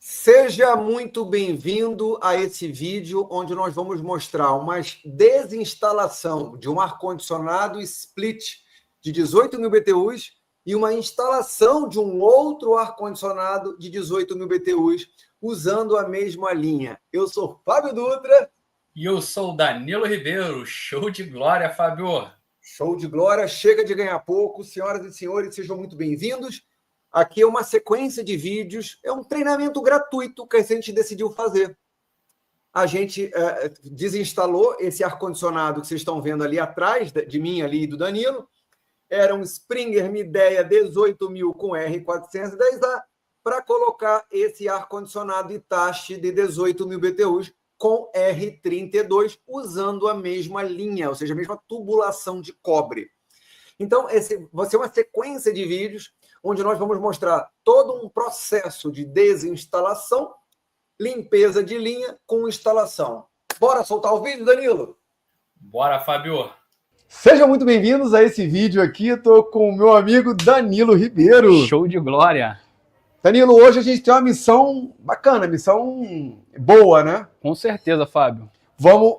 Seja muito bem-vindo a esse vídeo onde nós vamos mostrar uma desinstalação de um ar-condicionado split de 18.000 BTUs e uma instalação de um outro ar-condicionado de 18.000 BTUs usando a mesma linha. Eu sou Fábio Dutra. E eu sou o Danilo Ribeiro. Show de glória, Fábio! Show de glória, chega de ganhar pouco. Senhoras e senhores, sejam muito bem-vindos. Aqui é uma sequência de vídeos, é um treinamento gratuito que a gente decidiu fazer. A gente desinstalou esse ar-condicionado que vocês estão vendo ali atrás de mim ali e do Danilo. Era um Springer Midea 18.000 com R410A para colocar esse ar-condicionado Hitachi de 18.000 BTUs com R32, usando a mesma linha, ou seja, a mesma tubulação de cobre. Então, esse vai ser uma sequência de vídeos onde nós vamos mostrar todo um processo de desinstalação, limpeza de linha com instalação. Bora soltar o vídeo, Danilo? Bora, Fábio! Sejam muito bem-vindos a esse vídeo aqui. Estou com o meu amigo Danilo Ribeiro. Show de glória! Danilo, hoje a gente tem uma missão bacana, missão boa, né? Com certeza, Fábio. Vamos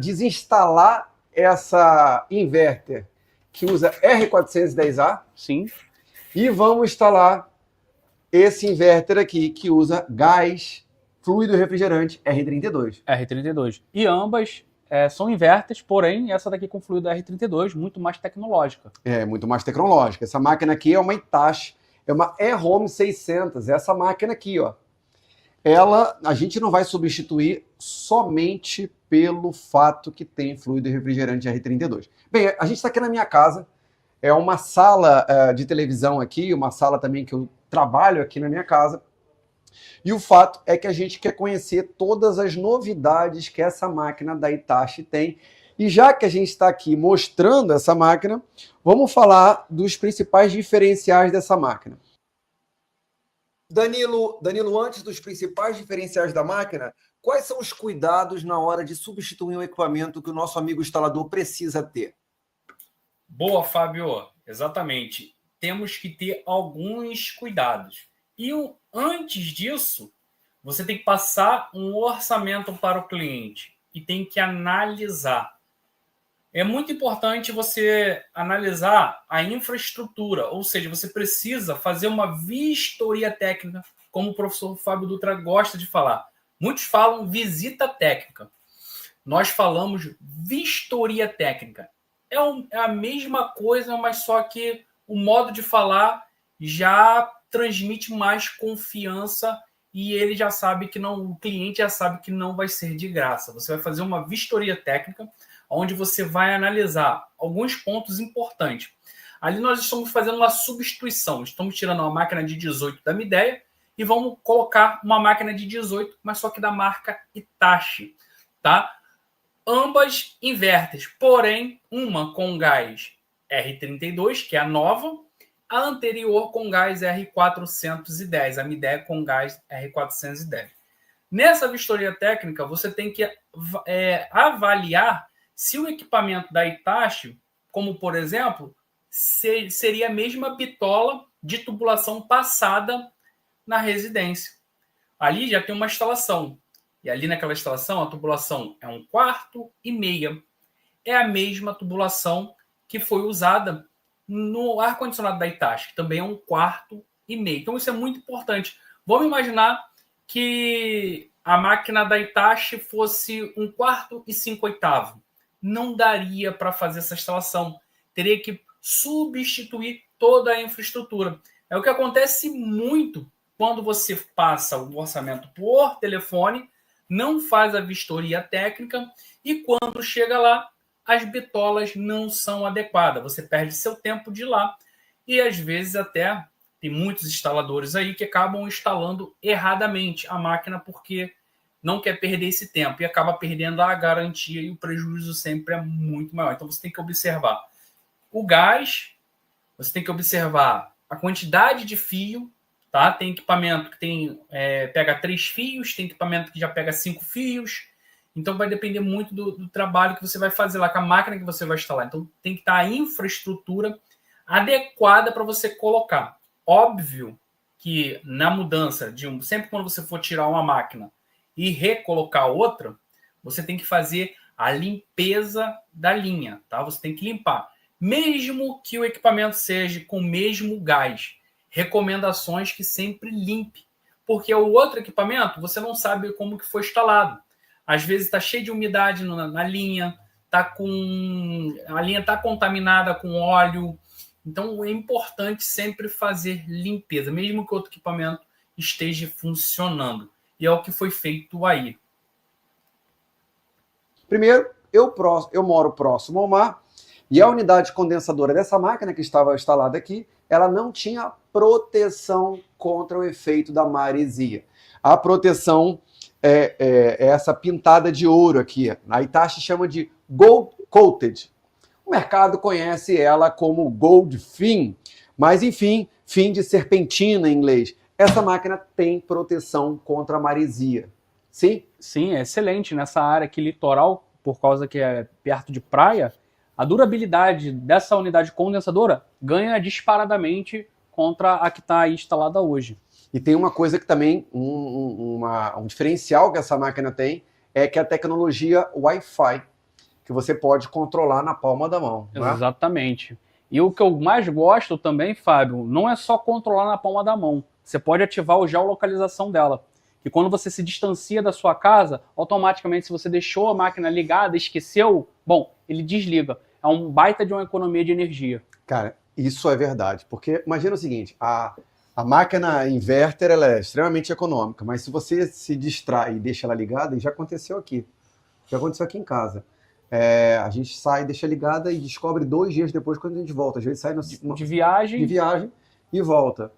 desinstalar essa inverter que usa R410A. Sim. E vamos instalar esse inverter aqui que usa gás fluido refrigerante R32. R32. E ambas são inverters, porém essa daqui com fluido R32, muito mais tecnológica. É, muito mais tecnológica. Essa máquina aqui é uma Hitachi, é uma E-Home 600. Essa máquina aqui, ó. A gente não vai substituir somente pelo fato que tem fluido refrigerante R32. Bem, a gente está aqui na minha casa. É uma sala de televisão aqui, uma sala também que eu trabalho aqui na minha casa. E o fato é que a gente quer conhecer todas as novidades que essa máquina da Hitachi tem. E já que a gente está aqui mostrando essa máquina, vamos falar dos principais diferenciais dessa máquina. Danilo, antes dos principais diferenciais da máquina, quais são os cuidados na hora de substituir um equipamento que o nosso amigo instalador precisa ter? Boa, Fábio. Exatamente. Temos que ter alguns cuidados. E antes disso, você tem que passar um orçamento para o cliente e tem que analisar. É muito importante você analisar a infraestrutura, ou seja, você precisa fazer uma vistoria técnica, como o professor Fábio Dutra gosta de falar. Muitos falam visita técnica. Nós falamos vistoria técnica. É a mesma coisa, mas só que o modo de falar já transmite mais confiança e ele já sabe que não, o cliente já sabe que não vai ser de graça. Você vai fazer uma vistoria técnica, onde você vai analisar alguns pontos importantes. Ali nós estamos fazendo uma substituição. Estamos tirando uma máquina de 18 da Midea e vamos colocar uma máquina de 18, mas só que da marca Hitachi, tá? Ambas inverters, porém, uma com gás R32, que é a nova, a anterior com gás R410, a Midea com gás R410. Nessa vistoria técnica, você tem que avaliar se o equipamento da Hitachi, como por exemplo, seria a mesma bitola de tubulação passada na residência. Ali já tem uma instalação. E ali naquela instalação, a tubulação é 1,4 quarto e meia. É a mesma tubulação que foi usada no ar-condicionado da Hitachi, que também é 1,4 quarto e meio. Então isso é muito importante. Vamos imaginar que a máquina da Hitachi fosse 1,4 quarto e 5 oitavo. Não daria para fazer essa instalação. Teria que substituir toda a infraestrutura. É o que acontece muito quando você passa o orçamento por telefone, não faz a vistoria técnica e quando chega lá, as bitolas não são adequadas. Você perde seu tempo de ir lá e às vezes até tem muitos instaladores aí que acabam instalando erradamente a máquina porque não quer perder esse tempo e acaba perdendo a garantia e o prejuízo sempre é muito maior. Então você tem que observar o gás, você tem que observar a quantidade de fio, tá? Tem equipamento que pega 3 fios, tem equipamento que já pega 5 fios. Então vai depender muito do trabalho que você vai fazer lá, com a máquina que você vai instalar. Então tem que estar a infraestrutura adequada para você colocar. Óbvio que na mudança sempre quando você for tirar uma máquina e recolocar outra, você tem que fazer a limpeza da linha, tá? Você tem que limpar. Mesmo que o equipamento seja com o mesmo gás, recomendações que sempre limpe, porque o outro equipamento você não sabe como que foi instalado. Às vezes está cheio de umidade na linha, a linha está contaminada com óleo. Então é importante sempre fazer limpeza, mesmo que o outro equipamento esteja funcionando. E é o que foi feito aí. Primeiro, eu moro próximo ao mar e a unidade condensadora dessa máquina que estava instalada aqui, ela não tinha proteção contra o efeito da maresia. A proteção é essa pintada de ouro aqui. A Hitachi chama de Gold Coated. O mercado conhece ela como Gold Fin, mas enfim, fim de serpentina em inglês. Essa máquina tem proteção contra a maresia. Sim? Sim, é excelente nessa área aqui litoral, por causa que é perto de praia. A durabilidade dessa unidade condensadora ganha disparadamente contra a que está aí instalada hoje. E tem uma coisa que também, um diferencial que essa máquina tem, é que a tecnologia Wi-Fi, que você pode controlar na palma da mão. Né? Exatamente. E o que eu mais gosto também, Fábio, não é só controlar na palma da mão. Você pode ativar o geolocalização dela. Que quando você se distancia da sua casa, automaticamente, se você deixou a máquina ligada, esqueceu, bom, ele desliga. É um baita de uma economia de energia. Cara, isso é verdade. Porque imagina o seguinte, a máquina inverter ela é extremamente econômica, mas se você se distrai e deixa ela ligada, e já aconteceu aqui. Já aconteceu aqui em casa. A gente sai, deixa ligada e descobre 2 dias depois quando a gente volta. Às vezes sai de viagem e volta.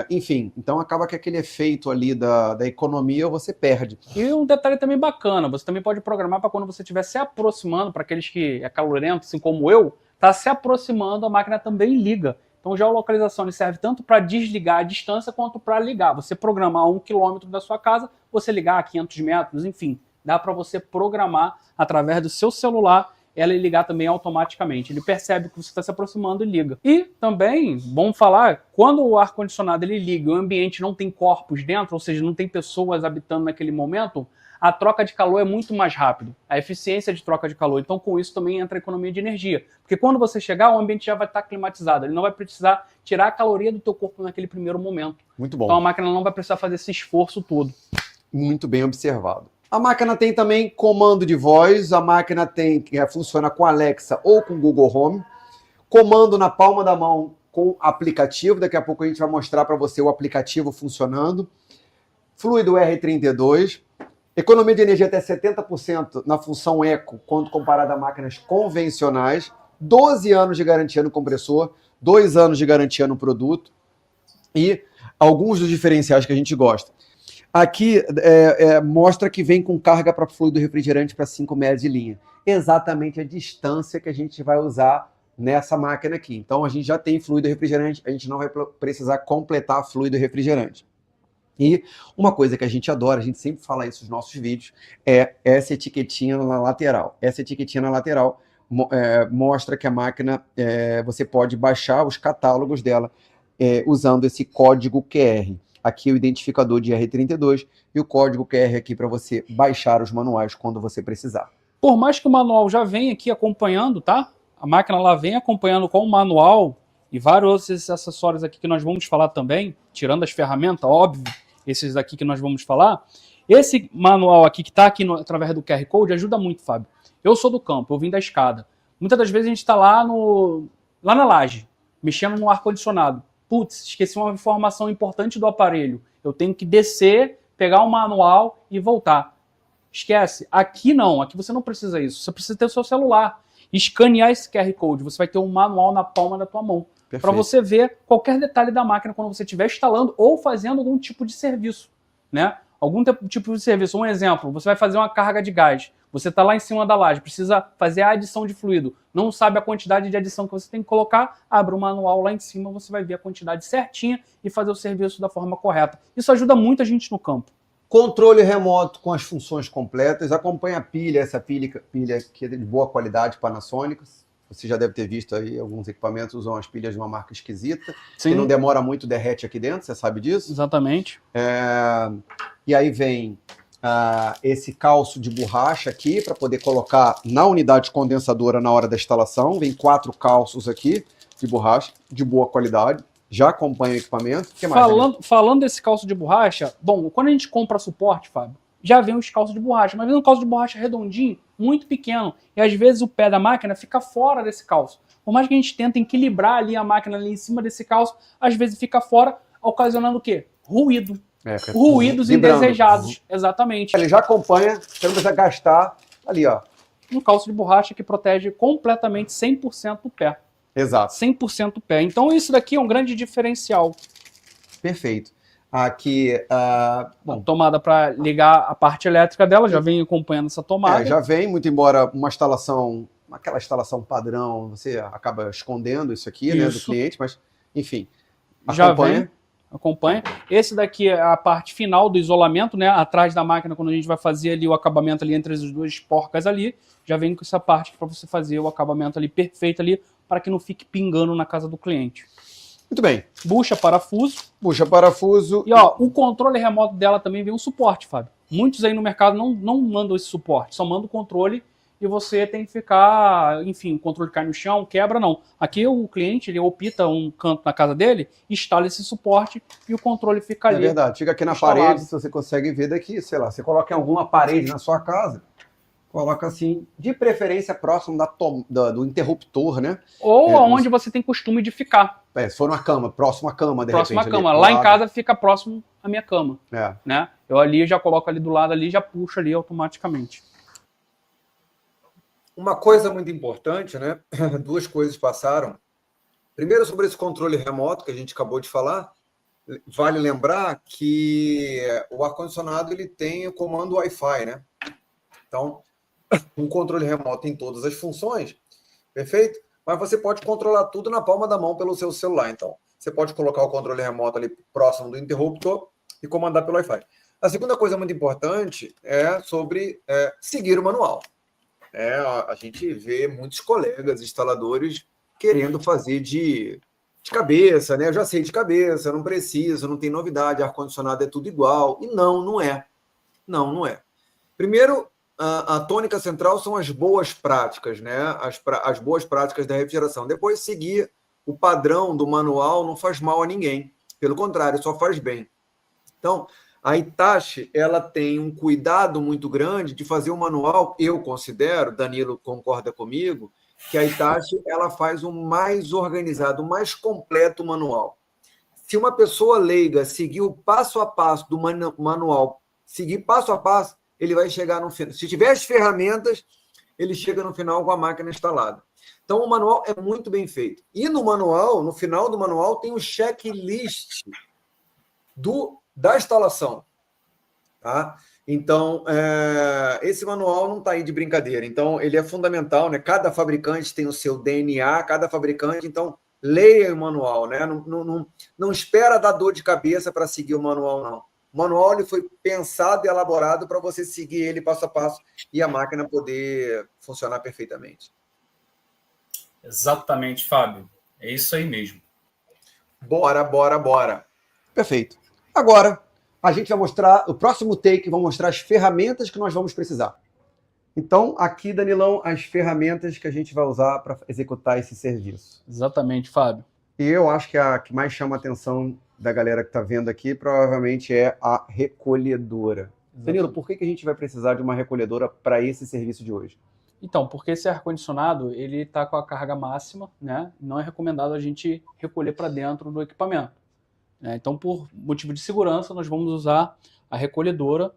Enfim, então acaba que aquele efeito ali da economia você perde. E um detalhe também bacana, você também pode programar para quando você estiver se aproximando, para aqueles que é calorento, assim como eu, está se aproximando, a máquina também liga. Então a geolocalização serve tanto para desligar a distância quanto para ligar. Você programar a 1 km da sua casa, você ligar a 500 metros, enfim. Dá para você programar através do seu celular ela ligar também automaticamente. Ele percebe que você está se aproximando e liga. E também, vamos falar, quando o ar-condicionado ele liga e o ambiente não tem corpos dentro, ou seja, não tem pessoas habitando naquele momento, a troca de calor é muito mais rápido. A eficiência de troca de calor. Então, com isso também entra a economia de energia. Porque quando você chegar, o ambiente já vai estar climatizado. Ele não vai precisar tirar a caloria do teu corpo naquele primeiro momento. Muito bom. Então, a máquina não vai precisar fazer esse esforço todo. Muito bem observado. A máquina tem também comando de voz, a máquina funciona com Alexa ou com Google Home, comando na palma da mão com aplicativo, daqui a pouco a gente vai mostrar para você o aplicativo funcionando, fluido R32, economia de energia até 70% na função Eco, quando comparada a máquinas convencionais, 12 anos de garantia no compressor, 2 anos de garantia no produto e alguns dos diferenciais que a gente gosta. Aqui mostra que vem com carga para fluido refrigerante para 5 metros de linha. Exatamente a distância que a gente vai usar nessa máquina aqui. Então a gente já tem fluido refrigerante, a gente não vai precisar completar fluido refrigerante. E uma coisa que a gente adora, a gente sempre fala isso nos nossos vídeos, é essa etiquetinha na lateral. Essa etiquetinha na lateral mostra que a máquina, você pode baixar os catálogos dela usando esse código QR. Aqui o identificador de R32 e o código QR aqui para você baixar os manuais quando você precisar. Por mais que o manual já venha aqui acompanhando, tá? A máquina lá vem acompanhando com o manual e vários outros acessórios aqui que nós vamos falar também, tirando as ferramentas, óbvio, esses daqui que nós vamos falar. Esse manual aqui que está aqui através do QR Code ajuda muito, Fábio. Eu sou do campo, eu vim da escada. Muitas das vezes a gente está lá na laje, mexendo no ar-condicionado. Putz, esqueci uma informação importante do aparelho. Eu tenho que descer, pegar o manual e voltar. Esquece. Aqui não. Aqui você não precisa isso. Você precisa ter o seu celular. Escanear esse QR Code. Você vai ter um manual na palma da tua mão. Para você ver qualquer detalhe da máquina quando você estiver instalando ou fazendo algum tipo de serviço. Né? Algum tipo de serviço. Um exemplo, você vai fazer uma carga de gás. Você está lá em cima da laje, precisa fazer a adição de fluido. Não sabe a quantidade de adição que você tem que colocar, abre o manual lá em cima, você vai ver a quantidade certinha e fazer o serviço da forma correta. Isso ajuda muito a gente no campo. Controle remoto com as funções completas, acompanha a pilha, essa pilha que é de boa qualidade, Panasonic. Você já deve ter visto aí, alguns equipamentos usam as pilhas de uma marca esquisita, Sim. que não demora muito, derrete aqui dentro, você sabe disso? Exatamente. E aí vem esse calço de borracha aqui, para poder colocar na unidade condensadora na hora da instalação. Vem 4 calços aqui de borracha, de boa qualidade. Já acompanha o equipamento. O que mais, Falando desse calço de borracha, bom, quando a gente compra suporte, Fábio, já vem os calços de borracha, mas vem um calço de borracha redondinho, muito pequeno, e às vezes o pé da máquina fica fora desse calço. Por mais que a gente tente equilibrar ali a máquina ali em cima desse calço, às vezes fica fora, ocasionando o quê? Ruído. Ruídos indesejados, exatamente. Ele já acompanha, você não precisa gastar ali, ó. Um calço de borracha que protege completamente 100% do pé. Exato. 100% do pé. Então isso daqui é um grande diferencial. Perfeito. Aqui, bom, tomada para ligar a parte elétrica dela, já vem acompanhando essa tomada. Já vem, muito embora uma instalação, aquela instalação padrão, você acaba escondendo isso aqui, né, do cliente, mas enfim, já vem, acompanha. Esse daqui é a parte final do isolamento, né, atrás da máquina, quando a gente vai fazer ali o acabamento ali entre as duas porcas ali, já vem com essa parte para você fazer o acabamento ali perfeito ali, para que não fique pingando na casa do cliente. Muito bem. Bucha, parafuso. Bucha, parafuso. E ó, o controle remoto dela também vem um suporte, Fábio. Muitos aí no mercado não mandam esse suporte, só mandam o controle e você tem que ficar, enfim, o controle cai no chão, quebra, não. Aqui o cliente, ele opta um canto na casa dele, instala esse suporte e o controle fica ali. É verdade, fica aqui na parede, se você consegue ver daqui, sei lá, você coloca em alguma parede na sua casa, coloca assim, de preferência próximo do interruptor, né? Ou aonde você tem costume de ficar. Se for uma cama, próximo à cama, de próximo repente. Próximo à cama. Lá em casa fica próximo à minha cama. Né? Eu ali já coloco ali do lado ali, já puxo ali automaticamente. Uma coisa muito importante, né? 2 coisas passaram. Primeiro, sobre esse controle remoto que a gente acabou de falar, vale lembrar que o ar-condicionado ele tem o comando Wi-Fi, né? Então, um controle remoto tem todas as funções, perfeito? Mas você pode controlar tudo na palma da mão pelo seu celular. Então, você pode colocar o controle remoto ali próximo do interruptor e comandar pelo Wi-Fi. A segunda coisa muito importante é sobre seguir o manual. A gente vê muitos colegas instaladores querendo fazer de cabeça, né? Eu já sei de cabeça, não preciso, não tem novidade, ar-condicionado é tudo igual. E não é. Não é. Primeiro, a tônica central são as boas práticas, né? As boas práticas da refrigeração. Depois, seguir o padrão do manual não faz mal a ninguém. Pelo contrário, só faz bem. Então, a Hitachi, ela tem um cuidado muito grande de fazer um manual, eu considero, Danilo concorda comigo, que a Hitachi ela faz um mais organizado, um mais completo manual. Se uma pessoa leiga seguir o passo a passo do manual, seguir passo a passo, ele vai chegar no final. Se tiver as ferramentas, ele chega no final com a máquina instalada. Então, o manual é muito bem feito. E no manual, no final do manual, tem o checklist da instalação. Tá? Então, esse manual não está aí de brincadeira. Então, ele é fundamental, né? Cada fabricante tem o seu DNA, cada fabricante, então, leia o manual, né? Não espera dar dor de cabeça para seguir o manual, não. O manual ele foi pensado e elaborado para você seguir ele passo a passo e a máquina poder funcionar perfeitamente. Exatamente, Fábio. É isso aí mesmo. Bora. Perfeito. Agora, a gente vai mostrar, o próximo take, vamos mostrar as ferramentas que nós vamos precisar. Então, aqui, Danilão, as ferramentas que a gente vai usar para executar esse serviço. Exatamente, Fábio. E eu acho que a que mais chama a atenção da galera que está vendo aqui, provavelmente é a recolhedora. Exatamente. Danilo, por que a gente vai precisar de uma recolhedora para esse serviço de hoje? Então, porque esse ar-condicionado, ele está com a carga máxima, né? Não é recomendado a gente recolher para dentro do equipamento. Então, por motivo de segurança, nós vamos usar a recolhedora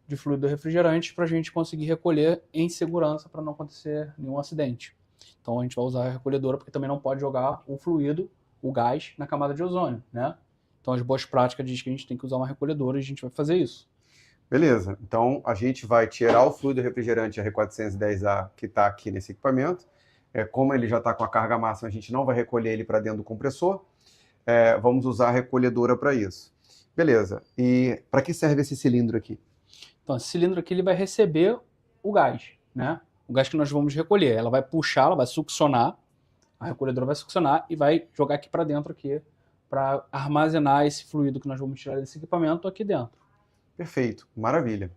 de fluido refrigerante para a gente conseguir recolher em segurança para não acontecer nenhum acidente. Então, a gente vai usar a recolhedora porque também não pode jogar o fluido, o gás, na camada de ozônio, né? Então, as boas práticas dizem que a gente tem que usar uma recolhedora e a gente vai fazer isso. Beleza. Então, a gente vai tirar o fluido refrigerante R410A que está aqui nesse equipamento. Como ele já está com a carga máxima, a gente não vai recolher ele para dentro do compressor. Vamos usar a recolhedora para isso. Beleza. E para que serve esse cilindro aqui? Então, esse cilindro aqui ele vai receber o gás, né? o gás que nós vamos recolher. Ela vai puxar, ela vai succionar, a recolhedora vai succionar e vai jogar aqui para dentro aqui, para armazenar esse fluido que nós vamos tirar desse equipamento aqui dentro. Perfeito, maravilha.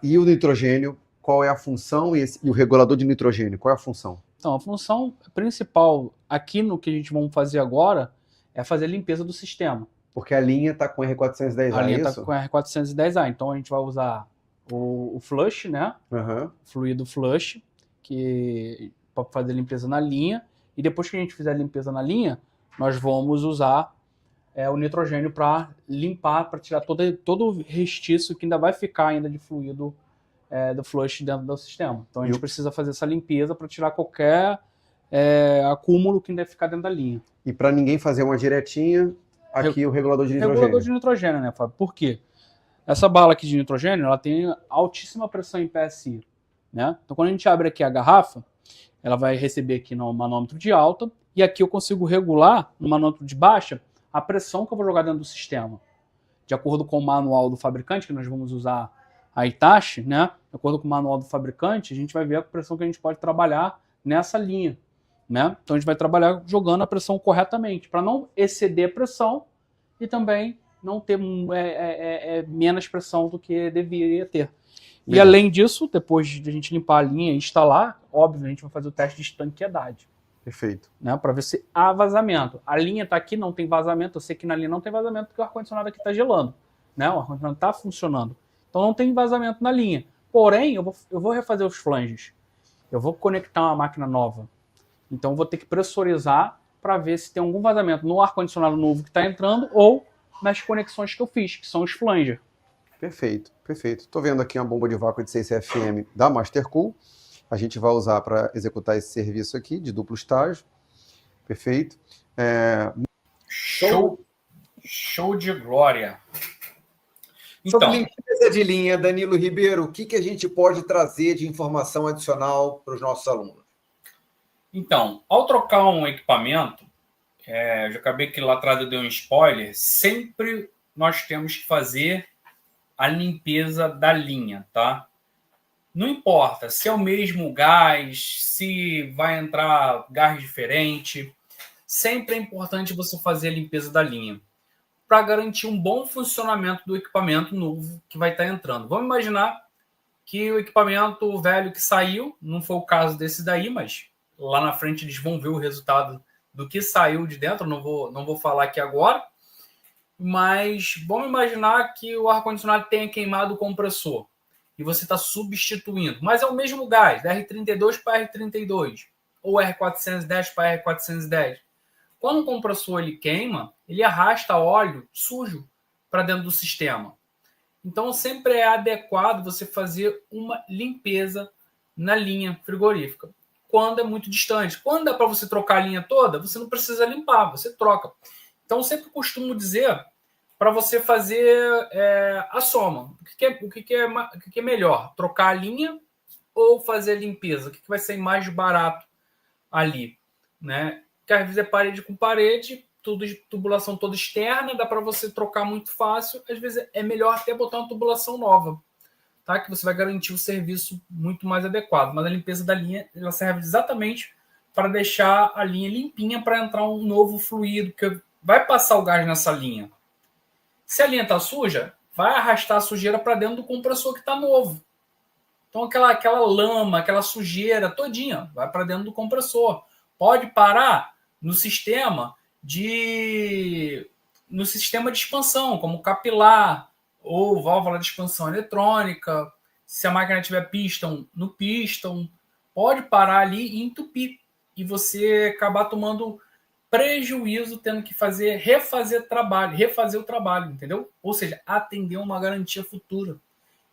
E o nitrogênio, qual é a função? E o regulador de nitrogênio, qual é a função? Então, a função principal aqui no que a gente vai fazer agora é fazer a limpeza do sistema. Porque a linha está com R410A, A linha é está isso? com R410A, então a gente vai usar o flush, né? Uhum. Fluido flush, para fazer a limpeza na linha. E depois que a gente fizer a limpeza na linha, nós vamos usar o nitrogênio para limpar, para tirar todo o restício que ainda vai ficar ainda de fluido do flush dentro do sistema. Então a gente precisa fazer essa limpeza para tirar qualquer acúmulo que ainda vai ficar dentro da linha. E para ninguém fazer uma diretinha, aqui o regulador de nitrogênio. Regulador de nitrogênio, né, Fábio? Por quê? Essa bala aqui de nitrogênio, ela tem altíssima pressão em PSI, né? Então quando a gente abre aqui a garrafa, ela vai receber aqui no manômetro de alta, e aqui eu consigo regular no manômetro de baixa a pressão que eu vou jogar dentro do sistema. De acordo com o manual do fabricante, que nós vamos usar a Hitachi, né? De acordo com o manual do fabricante, a gente vai ver a pressão que a gente pode trabalhar nessa linha, né? Então a gente vai trabalhar jogando a pressão corretamente, para não exceder a pressão e também não ter menos pressão do que deveria ter. E além disso, depois de a gente limpar a linha e instalar, óbvio, a gente vai fazer o teste de estanqueidade. Perfeito. Né, para ver se há vazamento. A linha está aqui, não tem vazamento. Eu sei que na linha não tem vazamento porque o ar-condicionado aqui está gelando. Né? O ar-condicionado está funcionando. Então não tem vazamento na linha. Porém, eu vou refazer os flanges. Eu vou conectar uma máquina nova. Então eu vou ter que pressurizar para ver se tem algum vazamento no ar-condicionado novo que está entrando ou nas conexões que eu fiz, que são os flanger. Perfeito, perfeito. Estou vendo aqui uma bomba de vácuo de 6 CFM da Mastercool. A gente vai usar para executar esse serviço aqui de duplo estágio. Perfeito. Show de glória. Então, sobre limpeza de linha, Danilo Ribeiro, o que a gente pode trazer de informação adicional para os nossos alunos? Então, ao trocar um equipamento, eu já acabei que lá atrás eu dei um spoiler, sempre nós temos que fazer a limpeza da linha, tá? Não importa se é o mesmo gás, se vai entrar gás diferente, sempre é importante você fazer a limpeza da linha para garantir um bom funcionamento do equipamento novo que vai estar entrando. Vamos imaginar que o equipamento velho que saiu, não foi o caso desse daí, mas lá na frente eles vão ver o resultado do que saiu de dentro, não vou falar aqui agora, mas vamos imaginar que o ar-condicionado tenha queimado o compressor e você está substituindo, mas é o mesmo gás, da R32 para R32, ou R410 para R410. Quando o compressor ele queima, ele arrasta óleo sujo para dentro do sistema. Então sempre é adequado você fazer uma limpeza na linha frigorífica, quando é muito distante. Quando dá para você trocar a linha toda, você não precisa limpar, você troca. Então eu sempre costumo dizer para você fazer a soma. O que é melhor? Trocar a linha ou fazer a limpeza? O que vai ser mais barato ali? Né? Porque às vezes é parede com parede, tudo de tubulação toda externa, dá para você trocar muito fácil. Às vezes é melhor até botar uma tubulação nova, tá? Que você vai garantir o serviço muito mais adequado. Mas a limpeza da linha ela serve exatamente para deixar a linha limpinha para entrar um novo fluido, porque vai passar o gás nessa linha. Se a linha está suja, vai arrastar a sujeira para dentro do compressor que está novo. Então aquela lama, aquela sujeira todinha vai para dentro do compressor. Pode parar no sistema de expansão, como capilar ou válvula de expansão eletrônica. Se a máquina tiver piston, no piston, pode parar ali e entupir. E você acabar tomando prejuízo, tendo que refazer o trabalho, entendeu? Ou seja, atender uma garantia futura.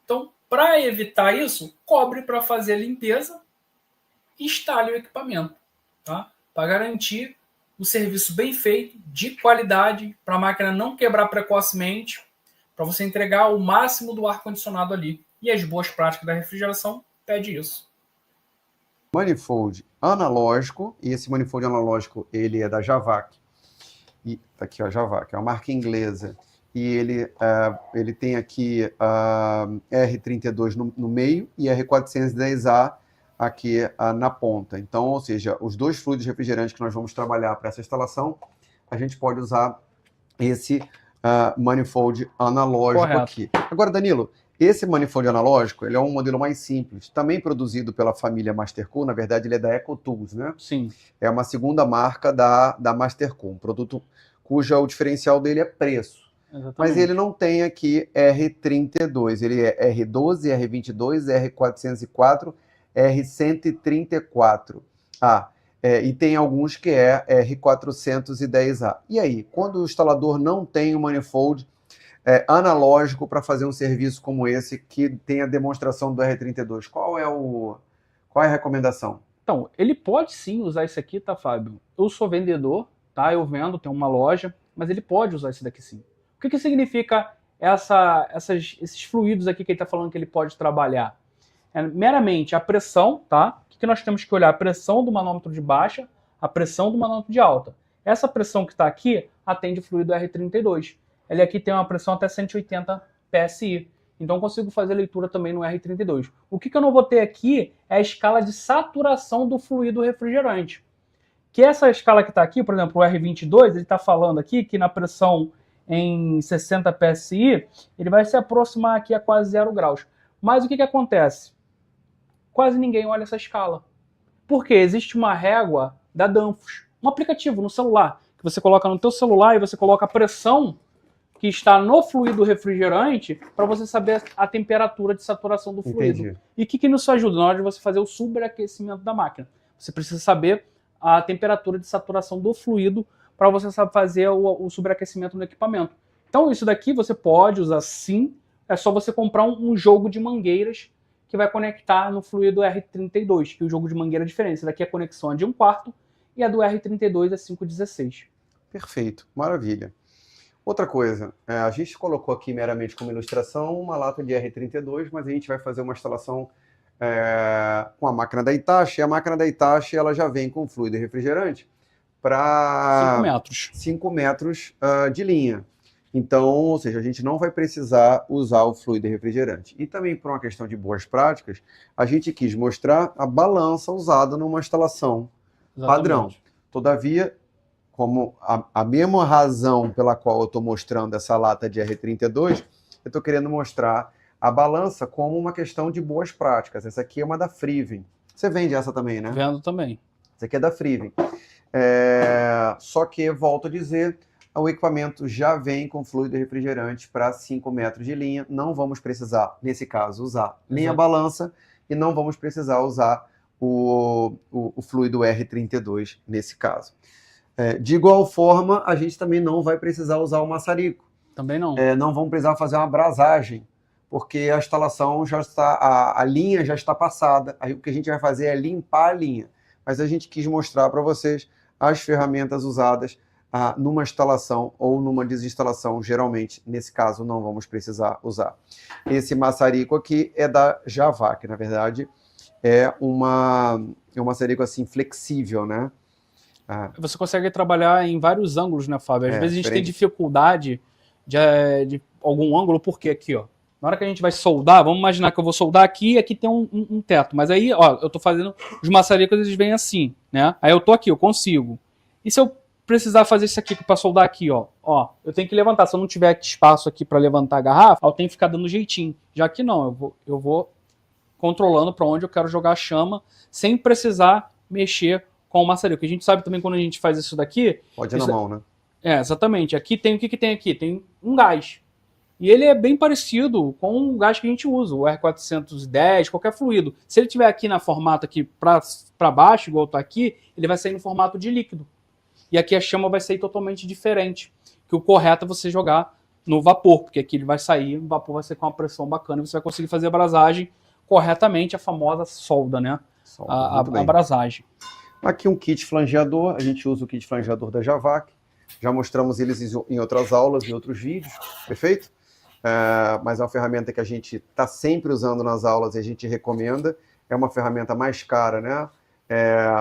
Então, para evitar isso, cobre para fazer a limpeza e instale o equipamento, tá? Para garantir o serviço bem feito, de qualidade, para a máquina não quebrar precocemente, para você entregar o máximo do ar-condicionado ali. E as boas práticas da refrigeração pede isso. Manifold analógico, e esse manifold analógico ele é da Javac. E tá aqui, ó, Javac, é uma marca inglesa. e ele tem aqui R32 no meio e R410A aqui na ponta. Então, ou seja, os dois fluidos refrigerantes que nós vamos trabalhar para essa instalação, a gente pode usar esse manifold analógico aqui. Agora, Danilo, esse manifold analógico, ele é um modelo mais simples, também produzido pela família Mastercool, na verdade ele é da EcoTools, né? Sim. É uma segunda marca da Mastercool, um produto o diferencial dele é preço. Exatamente. Mas ele não tem aqui R32, ele é R12, R22, R404, R134. E tem alguns que é R410A. E aí, quando o instalador não tem um manifold analógico para fazer um serviço como esse, que tem a demonstração do R32, qual é a recomendação? Então, ele pode sim usar isso aqui, tá, Fábio? Eu sou vendedor, tá? Eu vendo, tenho uma loja, mas ele pode usar isso daqui sim. O que significa esses fluidos aqui que ele está falando que ele pode trabalhar? É meramente a pressão, tá? O que nós temos que olhar? A pressão do manômetro de baixa, a pressão do manômetro de alta. Essa pressão que está aqui atende o fluido R32. Ele aqui tem uma pressão até 180 PSI. Então eu consigo fazer leitura também no R32. O que eu não vou ter aqui é a escala de saturação do fluido refrigerante. Que essa escala que está aqui, por exemplo, o R22, ele está falando aqui que na pressão em 60 PSI, ele vai se aproximar aqui a quase 0 graus. Mas o que acontece? Quase ninguém olha essa escala. Porque existe uma régua da Danfoss, um aplicativo no celular, que você coloca no teu celular e você coloca a pressão que está no fluido refrigerante para você saber a temperatura de saturação do fluido. Entendi. E o que isso ajuda? Na hora de você fazer o sobreaquecimento da máquina. Você precisa saber a temperatura de saturação do fluido para você saber fazer o sobreaquecimento no equipamento. Então isso daqui você pode usar sim, é só você comprar um jogo de mangueiras que vai conectar no fluido R32, que o jogo de mangueira é diferente. Esse daqui é a conexão de 1/4 e a do R32 é 5/16. Perfeito, maravilha. Outra coisa, a gente colocou aqui meramente como ilustração uma lata de R32, mas a gente vai fazer uma instalação com a máquina da Hitachi, e a máquina da Hitachi ela já vem com fluido refrigerante para 5 metros. 5 metros de linha. Então, ou seja, a gente não vai precisar usar o fluido refrigerante. E também por uma questão de boas práticas, a gente quis mostrar a balança usada numa instalação padrão. Todavia, como a mesma razão pela qual eu estou mostrando essa lata de R32, eu estou querendo mostrar a balança como uma questão de boas práticas. Essa aqui é uma da Friven. Você vende essa também, né? Vendo também. Essa aqui é da Friven. Só que, volto a dizer, o equipamento já vem com fluido refrigerante para 5 metros de linha. Não vamos precisar, nesse caso, usar nem a balança e não vamos precisar usar o fluido R32 nesse caso. De igual forma, a gente também não vai precisar usar o maçarico. Também não. Não vamos precisar fazer uma brasagem, porque a instalação já está, a linha já está passada. Aí o que a gente vai fazer é limpar a linha. Mas a gente quis mostrar para vocês as ferramentas usadas numa instalação ou numa desinstalação. Geralmente, nesse caso, não vamos precisar usar. Esse maçarico aqui é da Javac, na verdade, é um maçarico assim flexível, né? Você consegue trabalhar em vários ângulos, né, Fábio? Às vezes a gente tem diferente. dificuldade de algum ângulo, porque aqui, ó, na hora que a gente vai soldar, vamos imaginar que eu vou soldar aqui e aqui tem um teto. Mas aí, ó, eu tô fazendo os maçaricos, eles vêm assim, né? Aí eu tô aqui, eu consigo. E se eu precisar fazer isso aqui para soldar aqui, ó, eu tenho que levantar. Se eu não tiver espaço aqui para levantar a garrafa, eu tenho que ficar dando jeitinho. Já que não, eu vou controlando para onde eu quero jogar a chama, sem precisar mexer com o maçarico. A gente sabe também quando a gente faz isso daqui... Pode ir na mão, né? Exatamente. Aqui tem o que tem aqui? Tem um gás. E ele é bem parecido com o gás que a gente usa, o R410, qualquer fluido. Se ele tiver aqui na formato aqui para baixo, igual está aqui, ele vai sair no formato de líquido. E aqui a chama vai sair totalmente diferente. Que o correto é você jogar no vapor, porque aqui ele vai sair, o vapor vai ser com uma pressão bacana e você vai conseguir fazer a brasagem corretamente, a famosa solda, né? A brasagem. Aqui um kit flangeador, a gente usa o kit flangeador da Javac. Já mostramos eles em outras aulas, em outros vídeos, perfeito? Mas é uma ferramenta que a gente está sempre usando nas aulas e a gente recomenda. É uma ferramenta mais cara, né?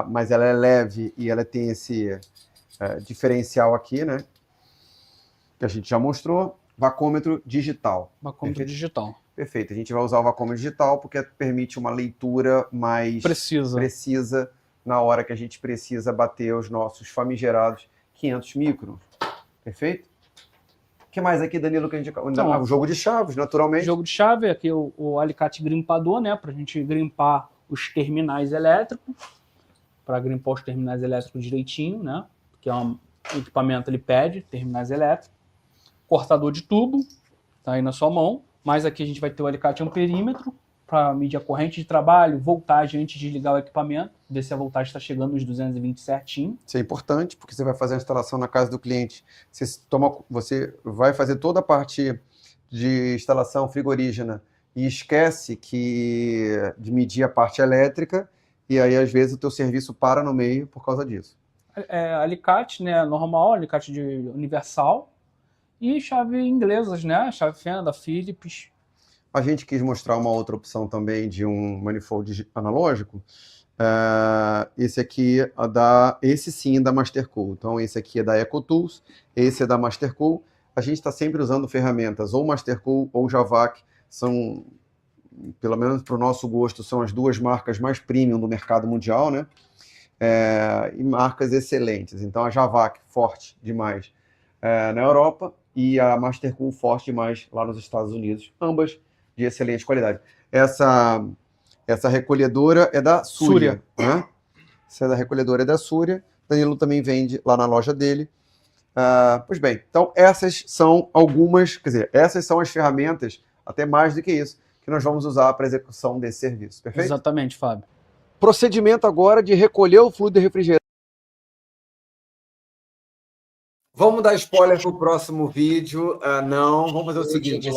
Mas ela é leve e ela tem esse diferencial aqui, né? Que a gente já mostrou. Vacômetro digital. Vacômetro digital. Perfeito. A gente vai usar o vacômetro digital porque permite uma leitura mais precisa na hora que a gente precisa bater os nossos famigerados 500 microns. Perfeito? O que mais aqui, Danilo, que a gente... Então, o jogo de chaves, naturalmente. O jogo de chave, aqui o alicate grimpador, né? Para a gente grimpar os terminais elétricos. Para grimpar os terminais elétricos direitinho, né? Que é um equipamento, ele pede terminais elétricos. Cortador de tubo, tá aí na sua mão. Mas aqui a gente vai ter o alicate amperímetro para medir a corrente de trabalho, voltagem antes de ligar o equipamento, ver se a voltagem está chegando nos 220 certinho. Isso é importante, porque você vai fazer a instalação na casa do cliente. Você vai fazer toda a parte de instalação frigorígena e esquece de medir a parte elétrica, e aí às vezes o teu serviço para no meio por causa disso. Alicate, né, normal, alicate universal, e chave inglesas, né, chave fenda, Phillips. A gente quis mostrar uma outra opção também de um manifold analógico. Esse aqui esse sim é da Mastercool. Então esse aqui é da EcoTools, esse é da Mastercool. A gente está sempre usando ferramentas ou Mastercool ou Javac. São, pelo menos para o nosso gosto, são as duas marcas mais premium do mercado mundial, né? E marcas excelentes. Então a Javac forte demais na Europa e a Mastercool forte demais lá nos Estados Unidos. Ambas de excelente qualidade. Essa recolhedora é da Súria, né? Essa recolhedora é da Súria. Danilo também vende lá na loja dele. Pois bem, então essas são algumas, quer dizer, essas são as ferramentas, até mais do que isso, que nós vamos usar para a execução desse serviço, perfeito? Exatamente, Fábio. Procedimento agora de recolher o fluido refrigerante. Vamos dar spoiler para o próximo vídeo. Não, vamos fazer o seguinte.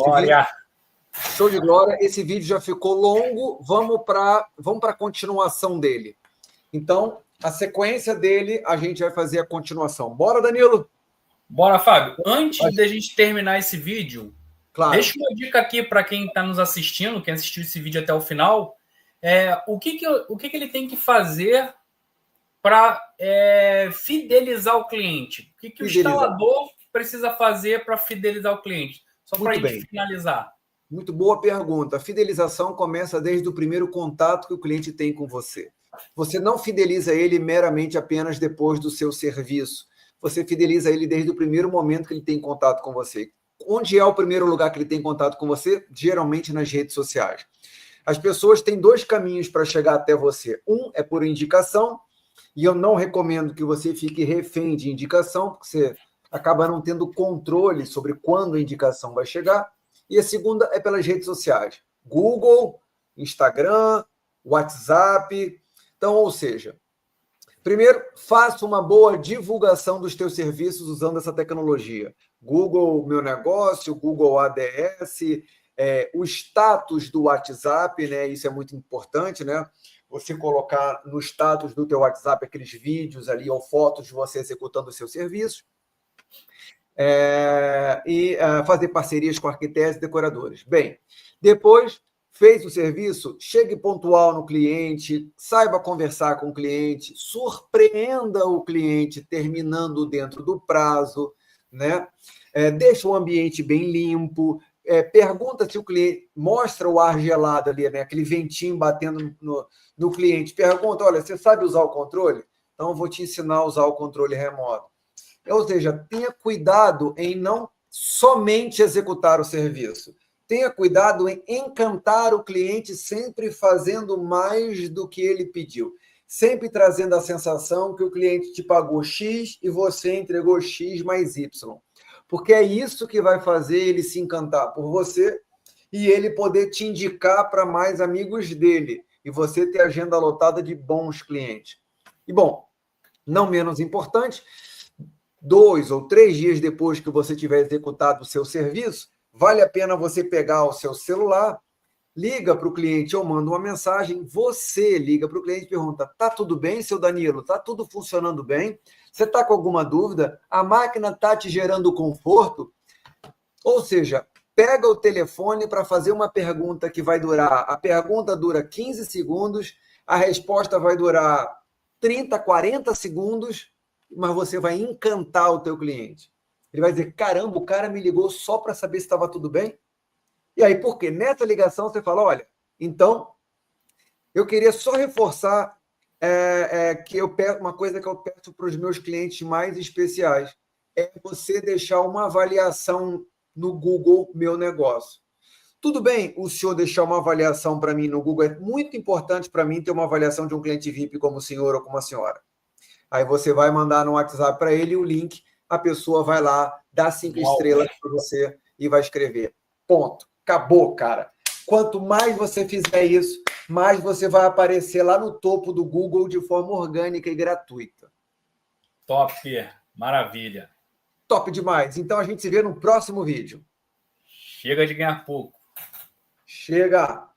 Show de glória. Esse vídeo já ficou longo. Vamos para a continuação dele. Então, a sequência dele, a gente vai fazer a continuação. Bora, Danilo? Bora, Fábio. Antes da gente terminar esse vídeo, claro, deixa uma dica aqui para quem está nos assistindo, quem assistiu esse vídeo até o final. O que ele tem que fazer para fidelizar o cliente? O que o instalador precisa fazer para fidelizar o cliente? Só para a gente finalizar. Muito boa pergunta. A fidelização começa desde o primeiro contato que o cliente tem com você. Você não fideliza ele meramente apenas depois do seu serviço. Você fideliza ele desde o primeiro momento que ele tem contato com você. Onde é o primeiro lugar que ele tem contato com você? Geralmente nas redes sociais. As pessoas têm dois caminhos para chegar até você. Um é por indicação, e eu não recomendo que você fique refém de indicação, porque você acaba não tendo controle sobre quando a indicação vai chegar. E a segunda é pelas redes sociais. Google, Instagram, WhatsApp. Então, ou seja, primeiro, faça uma boa divulgação dos teus serviços usando essa tecnologia. Google Meu Negócio, Google ADS, o status do WhatsApp, né? Isso é muito importante, né? Você colocar no status do teu WhatsApp aqueles vídeos ali ou fotos de você executando o seu serviço. E fazer parcerias com arquitetos e decoradores. Bem, depois fez o serviço, chegue pontual no cliente, saiba conversar com o cliente, surpreenda o cliente terminando dentro do prazo, né? Deixa o ambiente bem limpo, pergunta se o cliente, mostra o ar gelado ali, né? Aquele ventinho batendo no cliente, pergunta, olha, você sabe usar o controle? Então eu vou te ensinar a usar o controle remoto. Ou seja, tenha cuidado em não somente executar o serviço. Tenha cuidado em encantar o cliente, sempre fazendo mais do que ele pediu. Sempre trazendo a sensação que o cliente te pagou X e você entregou X mais Y. Porque é isso que vai fazer ele se encantar por você e ele poder te indicar para mais amigos dele. E você ter agenda lotada de bons clientes. E, bom, não menos importante, 2 ou 3 dias depois que você tiver executado o seu serviço, vale a pena você pegar o seu celular, liga para o cliente ou manda uma mensagem, você liga para o cliente e pergunta, tá tudo bem, seu Danilo? Tá tudo funcionando bem? Você está com alguma dúvida? A máquina está te gerando conforto? Ou seja, pega o telefone para fazer uma pergunta que vai durar, a pergunta dura 15 segundos, a resposta vai durar 30, 40 segundos, mas você vai encantar o teu cliente. Ele vai dizer, caramba, o cara me ligou só para saber se estava tudo bem? E aí, por quê? Nessa ligação, você fala, olha, então, eu queria só reforçar que eu peço, uma coisa que eu peço para os meus clientes mais especiais, é você deixar uma avaliação no Google Meu Negócio. Tudo bem o senhor deixar uma avaliação para mim no Google, é muito importante para mim ter uma avaliação de um cliente VIP como o senhor ou como a senhora. Aí você vai mandar no WhatsApp para ele o link, a pessoa vai lá, dá 5 estrelas para você e vai escrever. Ponto. Acabou, cara. Quanto mais você fizer isso, mais você vai aparecer lá no topo do Google de forma orgânica e gratuita. Top. Maravilha. Top demais. Então a gente se vê no próximo vídeo. Chega de ganhar pouco. Chega!